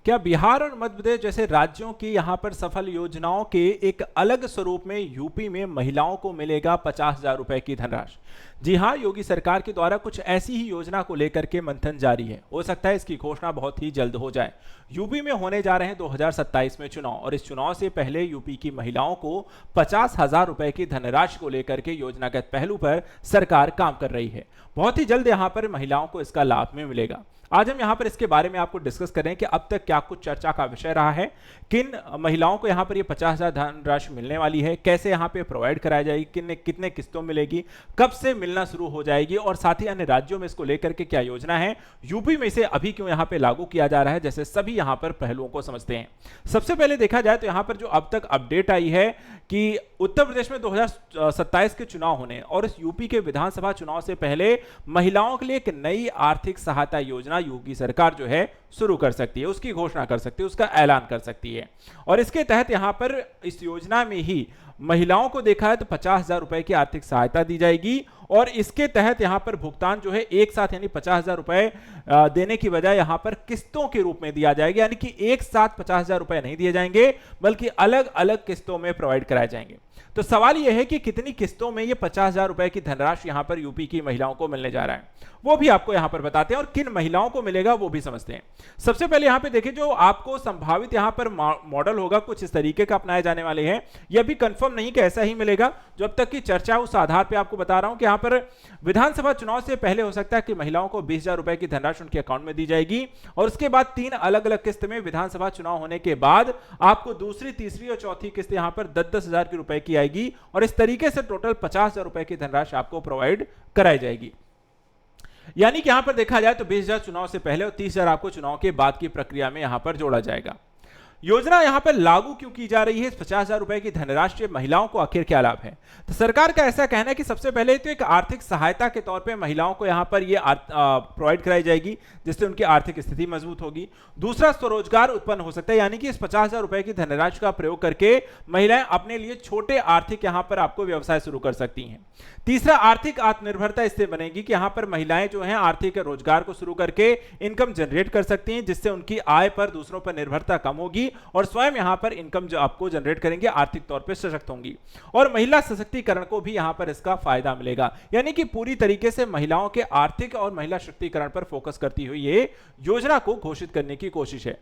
क्या बिहार और मध्य प्रदेश जैसे राज्यों की यहाँ पर सफल योजनाओं के एक अलग स्वरूप में यूपी में महिलाओं को मिलेगा 50,000 रुपए की धनराशि? जी हाँ, योगी सरकार के द्वारा कुछ ऐसी ही योजना को लेकर के मंथन जारी है। हो सकता है इसकी घोषणा बहुत ही जल्द हो जाए। यूपी में होने जा रहे हैं 2027 में चुनाव, और इस चुनाव से पहले यूपी की महिलाओं को 50,000 रुपए की धनराशि को लेकर के योजनागत पहलू पर सरकार काम कर रही है। बहुत ही जल्द यहाँ पर महिलाओं को इसका लाभ में मिलेगा। आज हम यहाँ पर इसके बारे में आपको डिस्कस करें कि अब तक क्या कुछ चर्चा का विषय रहा है, किन महिलाओं को यहाँ पर ये 50,000 धनराशि मिलने वाली है, कैसे यहाँ पे प्रोवाइड कराई जाएगी, कितने किस्तों मिलेगी, कब से मिलना शुरू हो जाएगी, और साथ ही अन्य राज्यों में इसको लेकर के क्या योजना है, यूपी में इसे अभी क्यों यहाँ पे लागू किया जा रहा है, जैसे सभी यहाँ पर पहलुओं को समझते हैं। सबसे पहले देखा जाए तो यहाँ पर जो अब तक अपडेट आई है कि उत्तर प्रदेश में 2027 के चुनाव होने और इस यूपी के विधानसभा चुनाव से पहले महिलाओं के लिए एक नई आर्थिक सहायता योजना योगी सरकार जो है शुरू कर सकती है, उसकी घोषणा कर सकती है, उसका ऐलान कर सकती है। और इसके तहत यहां पर इस योजना में ही महिलाओं को देखा है तो 50,000 रुपए की आर्थिक सहायता दी जाएगी, और इसके तहत यहां पर भुगतान जो है एक साथ यानी 50,000 रुपए देने की बजाय यहां पर किस्तों के रूप में दिया जाएगा, यानी कि एक साथ 50,000 रुपए नहीं दिए जाएंगे बल्कि अलग अलग किस्तों में प्रोवाइड कराए जाएंगे। तो सवाल यह है कि कितनी किस्तों में यह 50,000 रुपए की धनराशि यहां पर यूपी की महिलाओं को मिलने जा रहा है, वो भी आपको यहां पर बताते हैं, और किन महिलाओं को मिलेगा वो भी समझते हैं। सबसे पहले यहां पे देखिए, जो आपको संभावित यहां पर मॉडल होगा कुछ इस तरीके का अपनाए जाने वाले हैं। यह भी कंफर्म नहीं कि ऐसा ही मिलेगा, जो अब तक की चर्चा उस आधार पर आपको बता रहा हूं कि यहां पर विधानसभा चुनाव से पहले हो सकता है कि महिलाओं को 20,000 रुपए की धनराशि उनके अकाउंट में दी जाएगी, और उसके बाद 3 अलग अलग किस्त में विधानसभा चुनाव होने के बाद आपको दूसरी, तीसरी और चौथी किस्त यहां पर 10,000 की रुपए की आएगी, और इस तरीके से टोटल 50,000 रुपए की धनराशि आपको प्रोवाइड कराई जाएगी। यानी कि यहां पर देखा जाए तो 20,000 चुनाव से पहले और 30,000 आपको चुनाव के बाद की प्रक्रिया में यहां पर जोड़ा जाएगा। योजना यहां पर लागू क्यों की जा रही है? इस 50,000 रुपए की धनराशि महिलाओं को आखिर क्या लाभ है? तो सरकार का ऐसा कहना है कि सबसे पहले तो एक आर्थिक सहायता के तौर पे महिलाओं को यहां पर ये प्रोवाइड कराई जाएगी, जिससे उनकी आर्थिक स्थिति मजबूत होगी। दूसरा, स्वरोजगार उत्पन्न हो सकता है, यानी कि इस 50,000 रुपए की धनराशि का प्रयोग करके महिलाएं अपने लिए छोटे आर्थिक यहां पर आपको व्यवसाय शुरू कर सकती हैं। तीसरा, आर्थिक आत्मनिर्भरता इससे बनेगी कि यहां पर महिलाएं जो हैं आर्थिक रोजगार को शुरू करके इनकम जनरेट कर सकती हैं, जिससे उनकी आय पर दूसरों पर निर्भरता कम होगी और स्वयं यहां पर इनकम जो आपको जनरेट करेंगे आर्थिक तौर पे सशक्त होंगी, और महिला सशक्तिकरण को भी यहां पर इसका फायदा मिलेगा। यानी कि पूरी तरीके से महिलाओं के आर्थिक और महिला शक्तिकरण पर फोकस करती हुई ये योजना को घोषित करने की कोशिश है।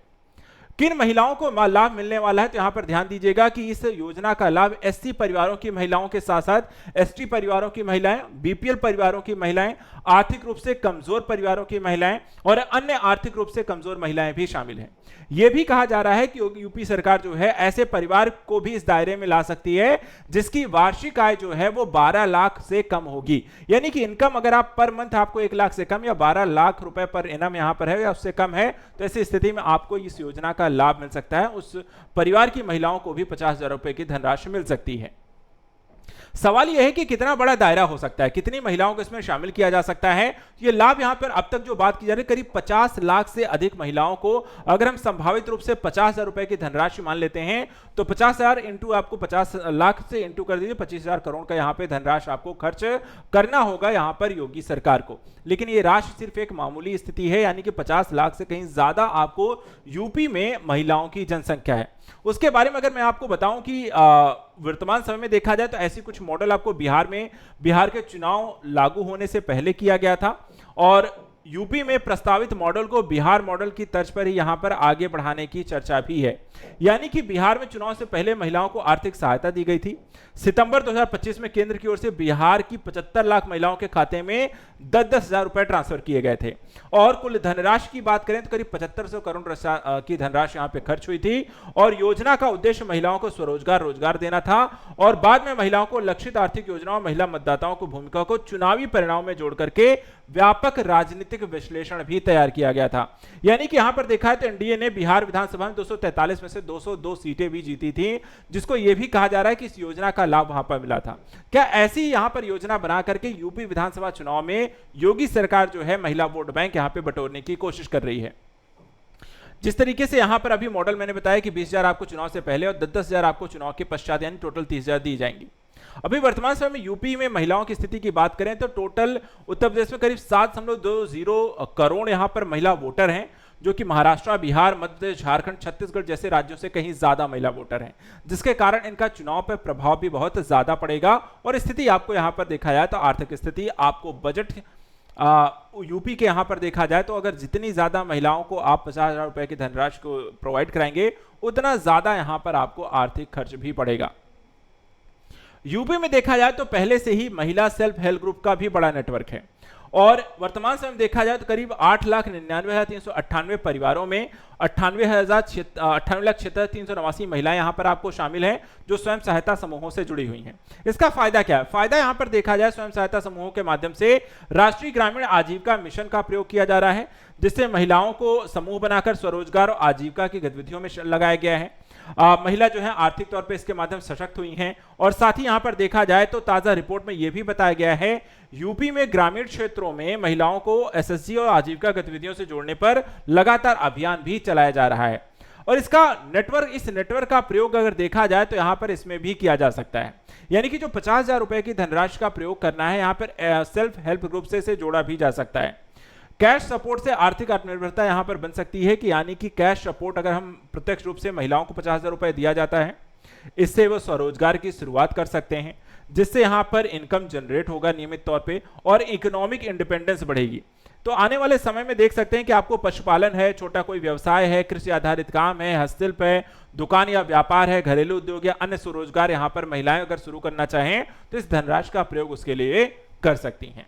किन महिलाओं को लाभ मिलने वाला है? तो यहां पर ध्यान दीजिएगा कि इस योजना का लाभ एससी परिवारों की महिलाओं के साथ साथ एसटी परिवारों की महिलाएं, बीपीएल परिवारों की महिलाएं, आर्थिक रूप से कमजोर परिवारों की महिलाएं और अन्य आर्थिक रूप से कमजोर महिलाएं भी शामिल हैं। यह भी कहा जा रहा है कि यूपी सरकार जो है ऐसे परिवार को भी इस दायरे में ला सकती है जिसकी वार्षिक आय जो है वो 12 लाख से कम होगी। यानी कि इनकम अगर आप पर मंथ आपको 1 लाख से कम या 12 लाख रुपए पर एनम यहां पर है या उससे कम है, तो ऐसी स्थिति में आपको इस योजना का लाभ मिल सकता है। उस परिवार की महिलाओं को भी 50,000 रुपए की धनराशि मिल सकती है। सवाल यह है कि कितना बड़ा दायरा हो सकता है, कितनी महिलाओं को इसमें शामिल किया जा सकता है। ये लाभ यहां पर अब तक जो बात की जा रही है, करीब 50 लाख से अधिक महिलाओं को अगर हम संभावित रूप से 50,000 रुपए की धनराशि मान लेते हैं, तो 50,000 इंटू आपको 50 लाख से इंटू कर दीजिए, 25,000 करोड़ का यहां पे धनराशि आपको खर्च करना होगा यहां पर योगी सरकार को। लेकिन ये राशि सिर्फ एक मामूली स्थिति है, यानी कि 50 लाख से कहीं ज्यादा आपको यूपी में महिलाओं की जनसंख्या है। उसके बारे में अगर मैं आपको बताऊं कि वर्तमान समय में देखा जाए तो ऐसी कुछ मॉडल आपको बिहार के चुनाव लागू होने से पहले किया गया था, और यूपी में प्रस्तावित मॉडल को बिहार मॉडल की तर्ज पर ही यहां पर आगे बढ़ाने की चर्चा भी है। यानी कि बिहार में चुनाव से पहले महिलाओं को आर्थिक सहायता दी गई थी। सितंबर 2025 में केंद्र की ओर से बिहार की 75 लाख महिलाओं के खाते में 10,000 रुपए ट्रांसफर किए गए थे, और कुल धनराशि की बात करें तो करीब 7500 करोड़ की धनराशि यहां पे खर्च हुई थी। और योजना का उद्देश्य महिलाओं को स्वरोजगार रोजगार देना था, और बाद में महिलाओं को लक्षित आर्थिक योजनाओं, महिला मतदाताओं की भूमिका को चुनावी परिणामों में जोड़ करके व्यापक राजनीतिक विश्लेषण भी तैयार किया गया था। यानी कि यहां पर देखा है तो एनडीए ने बिहार विधानसभा में 243 में से 202 सीटें भी जीती थी, जिसको यह भी कहा जा रहा है कि इस योजना का लाभ वहां पर मिला था। क्या ऐसी यहां पर योजना बना करके यूपी विधानसभा चुनाव में योगी सरकार जो है महिला वोट बैंक यहां पे बटोरने की कोशिश कर रही है? जिस तरीके से यहां पर अभी मॉडल मैंने बताया कि 20,000 आपको चुनाव से पहले और 10,000 आपको चुनाव के पश्चात, यानी टोटल 30,000 दी जाएंगी। अभी वर्तमान समय में यूपी में महिलाओं की स्थिति की बात करें तो टोटल उत्तर प्रदेश में करीब 7.20 करोड़ यहां पर महिला वोटर हैं, जो कि महाराष्ट्र, बिहार, मध्य प्रदेश, झारखंड, छत्तीसगढ़ जैसे राज्यों से कहीं ज्यादा महिला वोटर हैं, जिसके कारण इनका चुनाव पर प्रभाव भी बहुत ज्यादा पड़ेगा। और स्थिति आपको यहां पर देखा जाए तो आर्थिक स्थिति आपको बजट यूपी के यहां पर देखा जाए तो अगर जितनी ज्यादा महिलाओं को आप 50,000 रुपए की धनराशि को प्रोवाइड कराएंगे, उतना ज्यादा यहां पर आपको आर्थिक खर्च भी पड़ेगा। यूपी में देखा जाए तो पहले से ही महिला सेल्फ हेल्प ग्रुप का भी बड़ा नेटवर्क है और वर्तमान समय में देखा जाए तो करीब 8,99,398 परिवारों में 98,76,389 महिलाएं यहां पर आपको शामिल हैं जो स्वयं सहायता समूहों से जुड़ी हुई हैं। इसका फायदा क्या है? फायदा यहां पर देखा जाए स्वयं सहायता समूहों के माध्यम से राष्ट्रीय ग्रामीण आजीविका मिशन का प्रयोग किया जा रहा है, जिससे महिलाओं को समूह बनाकर स्वरोजगार और आजीविका की गतिविधियों में लगाया गया है। महिला जो है आर्थिक तौर पे इसके माध्यम से सशक्त हुई हैं और साथ ही यहां पर देखा जाए तो ताजा रिपोर्ट में यह भी बताया गया है यूपी में ग्रामीण क्षेत्रों में महिलाओं को एसएसजी और आजीविका गतिविधियों से जोड़ने पर लगातार अभियान भी चलाया जा रहा है। और इस नेटवर्क का प्रयोग अगर देखा जाए तो यहां पर इसमें भी किया जा सकता है, यानी कि जो 50,000 रुपए की धनराशि का प्रयोग करना है यहां पर सेल्फ हेल्प ग्रुप से इसे जोड़ा भी जा सकता है। कैश सपोर्ट से आर्थिक आत्मनिर्भरता यहां पर बन सकती है कि यानी कि कैश सपोर्ट अगर हम प्रत्यक्ष रूप से महिलाओं को 50,000 रुपए दिया जाता है, इससे वो स्वरोजगार की शुरुआत कर सकते हैं, जिससे यहां पर इनकम जनरेट होगा नियमित तौर पे और इकोनॉमिक इंडिपेंडेंस बढ़ेगी। तो आने वाले समय में देख सकते हैं कि आपको पशुपालन है, छोटा कोई व्यवसाय है, कृषि आधारित काम है, हस्तशिल्प है, दुकान या व्यापार है, घरेलू उद्योग या अन्य स्वरोजगार यहां पर महिलाएं अगर शुरू करना चाहें तो इस धनराशि का प्रयोग उसके लिए कर सकती हैं।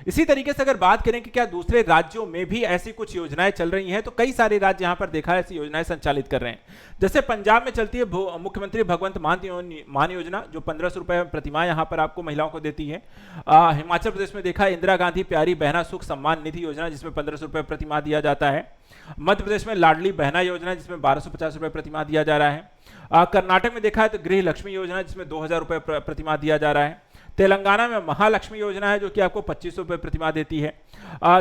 इसी तरीके से अगर बात करें कि क्या दूसरे राज्यों में भी ऐसी कुछ योजनाएं चल रही हैं, तो कई सारे राज्य यहां पर देखा है ऐसी योजनाएं संचालित कर रहे हैं। जैसे पंजाब में चलती है मुख्यमंत्री भगवंत मान योजना, जो 1,500 रुपए प्रतिमाह यहां पर आपको महिलाओं को देती है। हिमाचल प्रदेश में देखा है इंदिरा गांधी प्यारी बहना सुख सम्मान निधि योजना, जिसमें 1,500 रुपए प्रतिमाह दिया जाता है। मध्य प्रदेश में लाडली बहना योजना, जिसमें 1,250 रुपए प्रतिमाह दिया जा रहा है। कर्नाटक में देखा है तो गृह लक्ष्मी योजना, जिसमें 2,000 रुपए प्रतिमाह दिया जा रहा है। तेलंगाना में महालक्ष्मी योजना है जो कि आपको 2,500 रुपए प्रतिमाह देती है।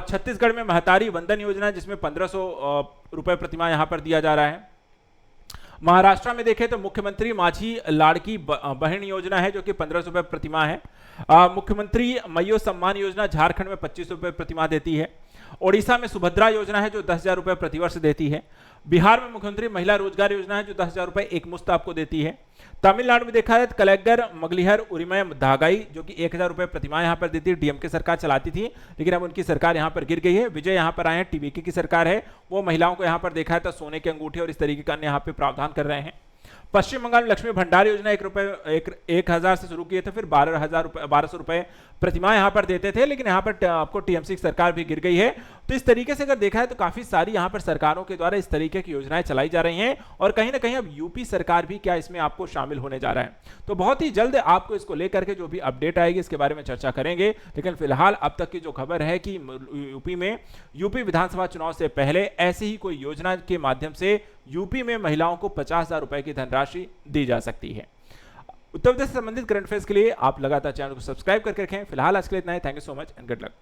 छत्तीसगढ़ में महतारी वंदन योजना है जिसमें 1,500 रुपए प्रतिमाह यहां पर दिया जा रहा है। महाराष्ट्र में देखें तो मुख्यमंत्री माझी लाड़की बहन योजना है जो कि 1,500 रुपए प्रतिमाह है। मुख्यमंत्री मयो सम्मान योजना झारखंड में 2,500 रुपए प्रतिमाह देती है। ओडिशा में सुभद्रा योजना है जो 10,000 रुपए प्रतिवर्ष देती है। बिहार में मुख्यमंत्री महिला रोजगार योजना है जो 10,000 रुपए एक मुश्त आपको देती है। तमिलनाडु में देखा जाए तो कलेक्टर मगलिहर उरिमय धागाई जो कि 1,000 रुपए प्रतिमाह यहां पर देती है। डीएमके सरकार चलाती थी लेकिन अब उनकी सरकार यहां पर गिर गई है। विजय यहां पर आए हैं, टीवीके की सरकार है, वो महिलाओं को यहां पर देखा है तो सोने के अंगूठे और इस तरीके का अन्य यहां पे प्रावधान कर रहे हैं। पश्चिम बंगाल में लक्ष्मी भंडार योजना 1,000 से शुरू किए थे, फिर 1,200 रुपए प्रतिमाह यहां पर देते थे, लेकिन यहां पर आपको टीएमसी की सरकार भी गिर गई है। तो इस तरीके से अगर देखा है तो काफी सारी यहां पर सरकारों के द्वारा इस तरीके की योजनाएं चलाई जा रही हैं और कहीं ना कहीं अब यूपी सरकार भी क्या इसमें आपको शामिल होने जा रहा है। तो बहुत ही जल्द आपको इसको लेकर के जो भी अपडेट आएगी इसके बारे में चर्चा करेंगे, लेकिन फिलहाल अब तक की जो खबर है कि यूपी विधानसभा चुनाव से पहले ऐसी ही कोई योजना के माध्यम से यूपी में महिलाओं को 50,000 रुपए की धनराशि दी जा सकती है। उत्तर प्रदेश से संबंधित करंट अफेयर्स के लिए आप लगातार चैनल को सब्सक्राइब करके रखें। फिलहाल आज के लिए इतना ही। Thank you so much and good luck.